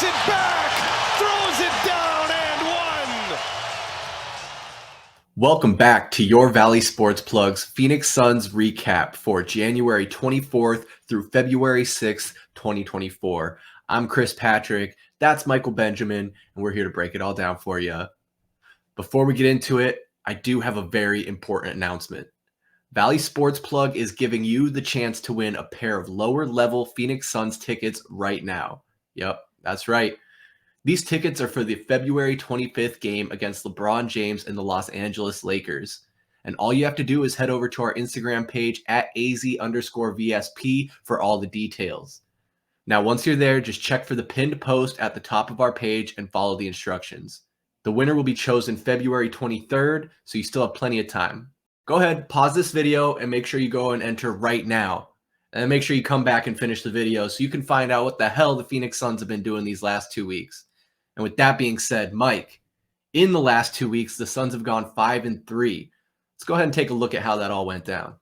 takes it back, throws it down, and one. Welcome back to your Valley Sports Plugs Phoenix Suns recap for January 24th through February 6th, 2024. I'm Chris Patrick, that's Michael Benjamin, and we're here to break it all down for you. Before we get into it, I do have a very important announcement. Valley Sports Plug is giving you the chance to win a pair of lower-level Phoenix Suns tickets right now. Yep, that's right. These tickets are for the February 25th game against LeBron James and the Los Angeles Lakers. And all you have to do is head over to our Instagram page at AZ_VSP for all the details. Now, once you're there, just check for the pinned post at the top of our page and follow the instructions. The winner will be chosen February 23rd, so you still have plenty of time. Go ahead, pause this video, and make sure you go and enter right now. And make sure you come back and finish the video so you can find out what the hell the Phoenix Suns have been doing these last 2 weeks. And with that being said, Mike, in the last 2 weeks, the Suns have gone 5-3. Let's go ahead and take a look at how that all went down.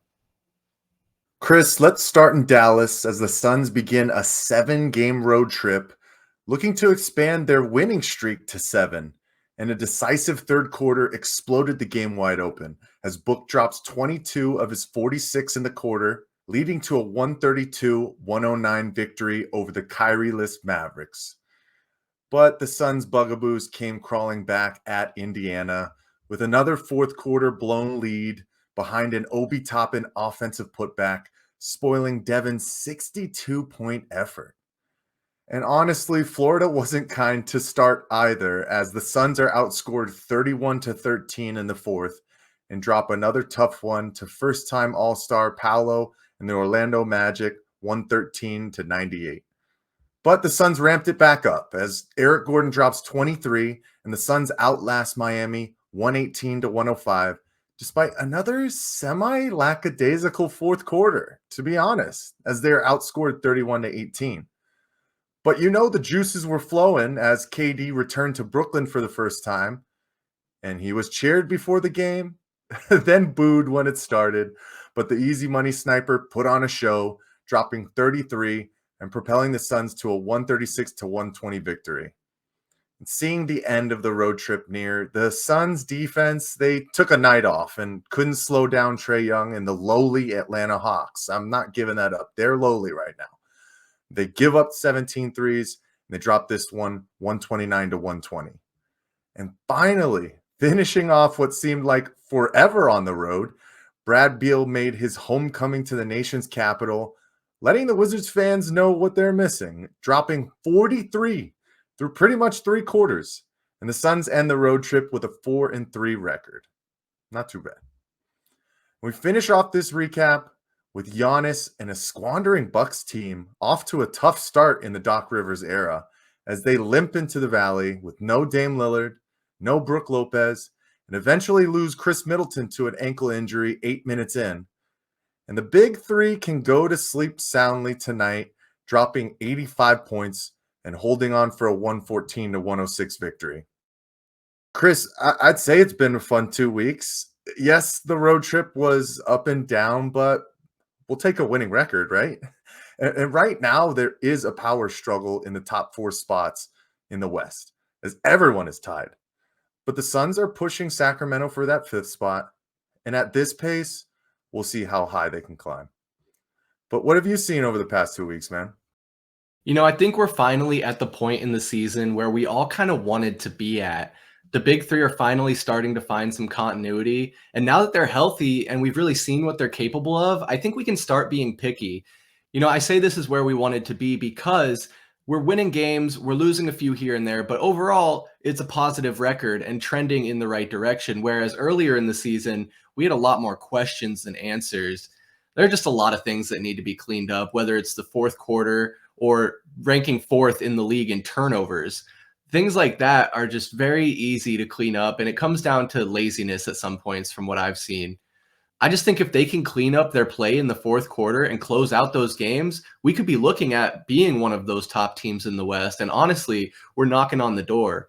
Chris, let's start in Dallas as the Suns begin a 7-game road trip, looking to expand their winning streak to 7. And a decisive third quarter exploded the game wide open as Book drops 22 of his 46 in the quarter, leading to a 132-109 victory over the Kyrie-less Mavericks. But the Suns' bugaboos came crawling back at Indiana with another fourth quarter blown lead behind an Obi Toppin offensive putback, spoiling Devin's 62-point effort. And honestly, Florida wasn't kind to start either, as the Suns are outscored 31-13 in the fourth and drop another tough one to first-time All-Star Paolo and the Orlando Magic 113-98. But the Suns ramped it back up as Eric Gordon drops 23 and the Suns outlast Miami 118-105, despite another semi-lackadaisical fourth quarter, to be honest, as they're outscored 31-18. But you know the juices were flowing as KD returned to Brooklyn for the first time, and he was cheered before the game, then booed when it started. But the easy money sniper put on a show, dropping 33 and propelling the Suns to a 136-120 victory. And seeing the end of the road trip near, the Suns defense, they took a night off and couldn't slow down Trae Young and the lowly Atlanta Hawks. I'm not giving that up. They're lowly right now. They give up 17 threes, and they drop this one 129-120. And finally, finishing off what seemed like forever on the road, Brad Beal made his homecoming to the nation's capital, letting the Wizards fans know what they're missing, dropping 43 through pretty much 3 quarters. And the Suns end the road trip with a 4-3 record. Not too bad. We finish off this recap with Giannis and a squandering Bucks team off to a tough start in the Doc Rivers era as they limp into the Valley with no Dame Lillard, no Brook Lopez, and eventually lose Chris Middleton to an ankle injury 8 minutes in. And the big three can go to sleep soundly tonight, dropping 85 points and holding on for a 114-106 victory. Chris, I'd say it's been a fun 2 weeks. Yes, the road trip was up and down, but we'll take a winning record, right? And right now, there is a power struggle in the top 4 spots in the West, as everyone is tied. But the Suns are pushing Sacramento for that 5th spot, and at this pace, we'll see how high they can climb. But what have you seen over the past 2 weeks, man? You know, I think we're finally at the point in the season where we all kind of wanted to be at. The big three are finally starting to find some continuity. And now that they're healthy and we've really seen what they're capable of, I think we can start being picky. You know, I say this is where we wanted to be because we're winning games, we're losing a few here and there, but overall, it's a positive record and trending in the right direction. Whereas earlier in the season, we had a lot more questions than answers. There are just a lot of things that need to be cleaned up, whether it's the fourth quarter or ranking 4th in the league in turnovers. Things like that are just very easy to clean up, and it comes down to laziness at some points from what I've seen. I just think if they can clean up their play in the fourth quarter and close out those games, we could be looking at being one of those top teams in the West, and honestly, we're knocking on the door.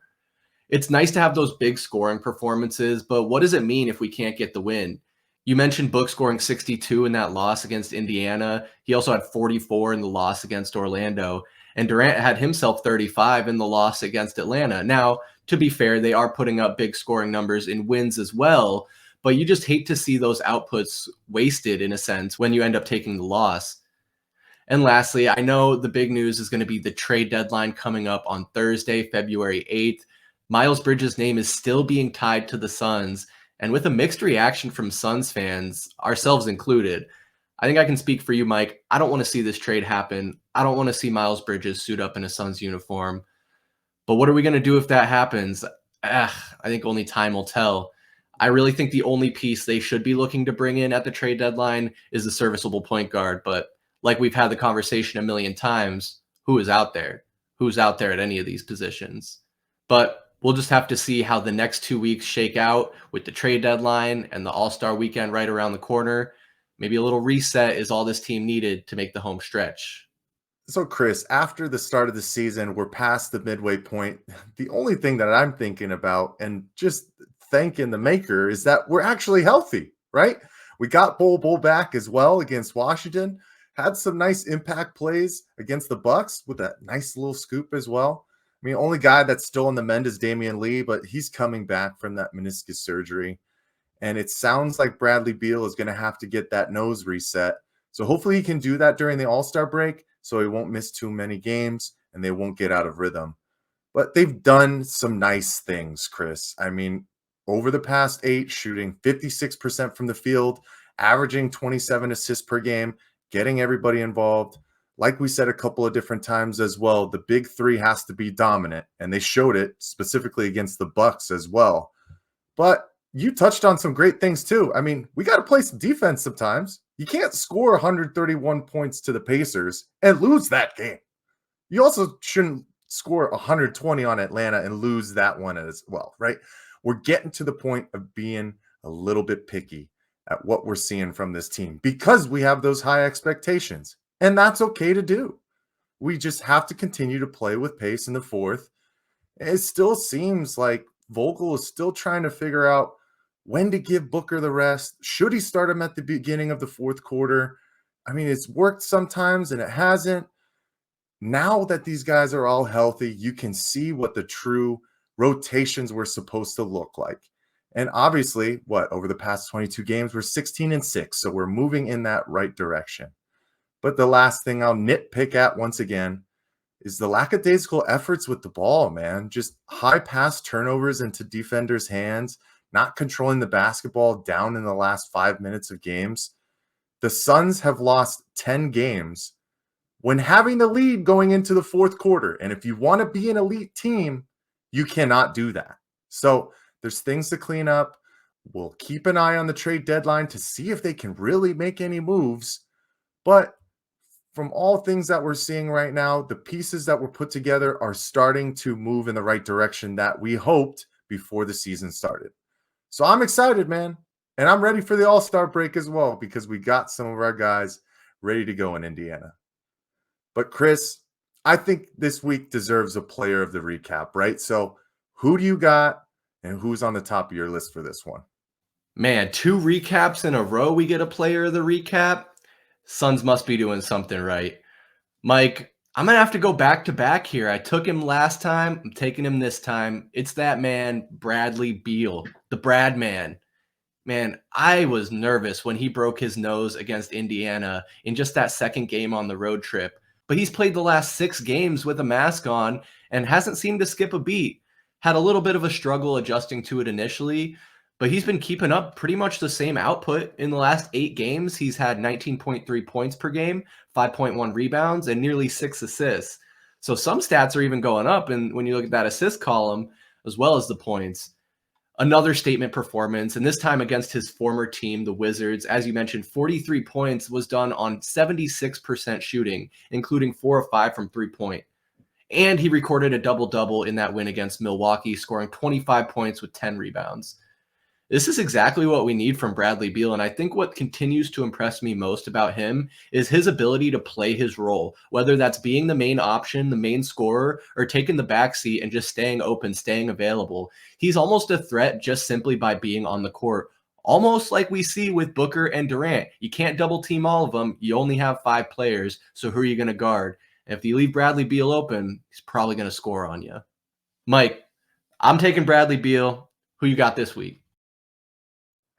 It's nice to have those big scoring performances, but what does it mean if we can't get the win? You mentioned Book scoring 62 in that loss against Indiana. He also had 44 in the loss against Orlando. And Durant had himself 35 in the loss against Atlanta. Now, to be fair, they are putting up big scoring numbers in wins as well, but you just hate to see those outputs wasted in a sense when you end up taking the loss. And lastly, I know the big news is going to be the trade deadline coming up on Thursday, February 8th. Miles Bridges' name is still being tied to the Suns, and with a mixed reaction from Suns fans, ourselves included. I think I can speak for you, Mike. I don't want to see this trade happen. I don't want to see Miles Bridges suit up in a Suns uniform. But what are we going to do if that happens? I think only time will tell. I really think the only piece they should be looking to bring in at the trade deadline is a serviceable point guard. But like we've had the conversation a million times, who is out there? Who's out there at any of these positions? But we'll just have to see how the next 2 weeks shake out with the trade deadline and the All-Star weekend right around the corner. Maybe a little reset is all this team needed to make the home stretch. So, Chris, after the start of the season, we're past the midway point. The only thing that I'm thinking about and just thanking the maker is that we're actually healthy, right? We got Bull back as well against Washington. Had some nice impact plays against the Bucks with that nice little scoop as well. I mean, only guy that's still on the mend is Damian Lee, but he's coming back from that meniscus surgery. And it sounds like Bradley Beal is going to have to get that nose reset. So hopefully he can do that during the All-Star break so he won't miss too many games and they won't get out of rhythm. But they've done some nice things, Chris. I mean, over the past 8, shooting 56% from the field, averaging 27 assists per game, getting everybody involved. Like we said a couple of different times as well, the big three has to be dominant, and they showed it specifically against the Bucks as well. But you touched on some great things too. I mean, we got to play some defense sometimes. You can't score 131 points to the Pacers and lose that game. You also shouldn't score 120 on Atlanta and lose that one as well, right? We're getting to the point of being a little bit picky at what we're seeing from this team because we have those high expectations, and that's okay to do. We just have to continue to play with pace in the fourth. It still seems like Vogel is still trying to figure out when to give Booker the rest. Should he start him at the beginning of the fourth quarter? I mean, it's worked sometimes and it hasn't. Now that these guys are all healthy, you can see what the true rotations were supposed to look like. And obviously, over the past 22 games, we're 16-6. So we're moving in that right direction. But the last thing I'll nitpick at once again is the lackadaisical efforts with the ball, man. Just high pass turnovers into defenders' hands, not controlling the basketball down in the last 5 minutes of games. The Suns have lost 10 games when having the lead going into the fourth quarter. And if you want to be an elite team, you cannot do that. So there's things to clean up. We'll keep an eye on the trade deadline to see if they can really make any moves. But from all things that we're seeing right now, the pieces that were put together are starting to move in the right direction that we hoped before the season started. So I'm excited, man. And I'm ready for the All-Star break as well because we got some of our guys ready to go in Indiana. But Chris, I think this week deserves a player of the recap, right? So who do you got and who's on the top of your list for this one? Man, 2 recaps in a row we get a player of the recap. Suns must be doing something right. Mike, I'm going to have to go back to back here. I took him last time. I'm taking him this time. It's that man, Bradley Beal, the Brad man. Man, I was nervous when he broke his nose against Indiana in just that second game on the road trip. But he's played the last 6 games with a mask on and hasn't seemed to skip a beat. Had a little bit of a struggle adjusting to it initially, but he's been keeping up pretty much the same output in the last 8 games. He's had 19.3 points per game, 5.1 rebounds, and nearly 6 assists. So some stats are even going up, and when you look at that assist column, as well as the points. Another statement performance, and this time against his former team, the Wizards. As you mentioned, 43 points was done on 76% shooting, including 4 of 5 from three-point. And he recorded a double-double in that win against Milwaukee, scoring 25 points with 10 rebounds. This is exactly what we need from Bradley Beal, and I think what continues to impress me most about him is his ability to play his role, whether that's being the main option, the main scorer, or taking the backseat and just staying open, staying available. He's almost a threat just simply by being on the court, almost like we see with Booker and Durant. You can't double team all of them. You only have 5 players, so who are you going to guard? And if you leave Bradley Beal open, he's probably going to score on you. Mike, I'm taking Bradley Beal. Who you got this week?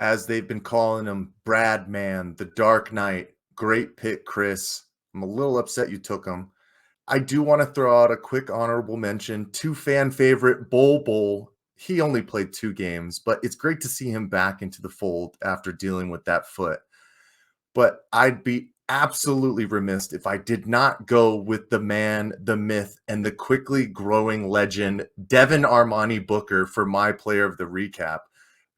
As they've been calling him, Brad Man, the Dark Knight. Great pick, Chris. I'm a little upset you took him. I do want to throw out a quick honorable mention to fan favorite Bol. He only played 2 games, but it's great to see him back into the fold after dealing with that foot. But I'd be absolutely remiss if I did not go with the man, the myth, and the quickly growing legend, Devin Armani Booker, for my player of the recap.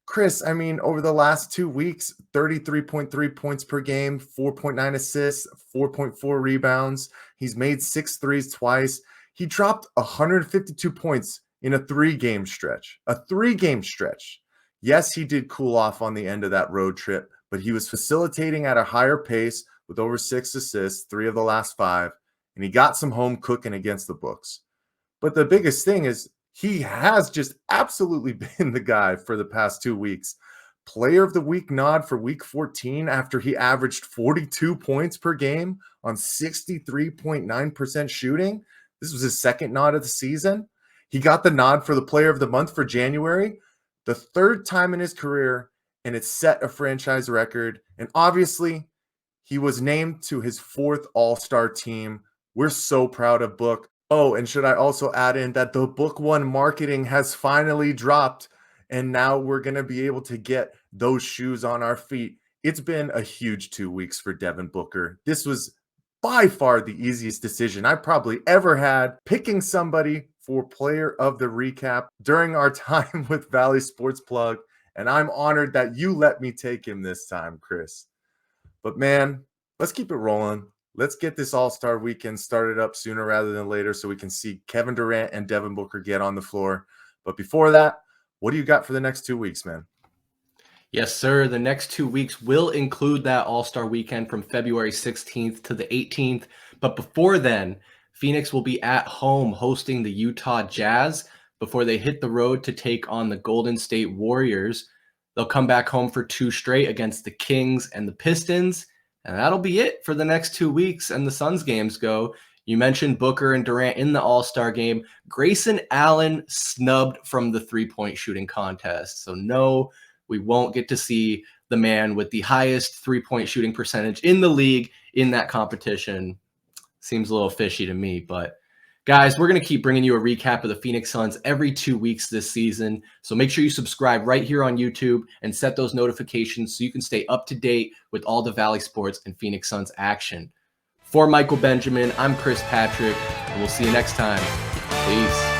Chris, I mean, over the last 2 weeks, 33.3 points per game, 4.9 assists, 4.4 rebounds. He's made 6 threes twice. He dropped 152 points in a 3-game stretch. A 3-game stretch. Yes, he did cool off on the end of that road trip, but he was facilitating at a higher pace with over 6 assists, 3 of the last 5, and he got some home cooking against the books. But the biggest thing is, he has just absolutely been the guy for the past 2 weeks. Player of the week nod for week 14 after he averaged 42 points per game on 63.9% shooting. This was his second nod of the season. He got the nod for the player of the month for January, the 3rd time in his career, and it set a franchise record. And obviously, he was named to his 4th All-Star team. We're so proud of Book. Oh, and should I also add in that the Book One marketing has finally dropped, and now we're going to be able to get those shoes on our feet. It's been a huge 2 weeks for Devin Booker. This was by far the easiest decision I probably ever had, picking somebody for player of the recap during our time with Valley Sports Plug, and I'm honored that you let me take him this time, Chris. But man, let's keep it rolling. Let's get this All-Star weekend started up sooner rather than later so we can see Kevin Durant and Devin Booker get on the floor. But before that, what do you got for the next 2 weeks, man? Yes, sir. The next 2 weeks will include that All-Star weekend from February 16th to the 18th. But before then, Phoenix will be at home hosting the Utah Jazz before they hit the road to take on the Golden State Warriors. They'll come back home for 2 straight against the Kings and the Pistons. And that'll be it for the next 2 weeks and the Suns games go. You mentioned Booker and Durant in the All-Star game. Grayson Allen snubbed from the 3-point shooting contest. So no, we won't get to see the man with the highest 3-point shooting percentage in the league in that competition. Seems a little fishy to me, but guys, we're going to keep bringing you a recap of the Phoenix Suns every 2 weeks this season. So make sure you subscribe right here on YouTube and set those notifications so you can stay up to date with all the Valley Sports and Phoenix Suns action. For Michael Benjamin, I'm Chris Patrick, and we'll see you next time. Peace.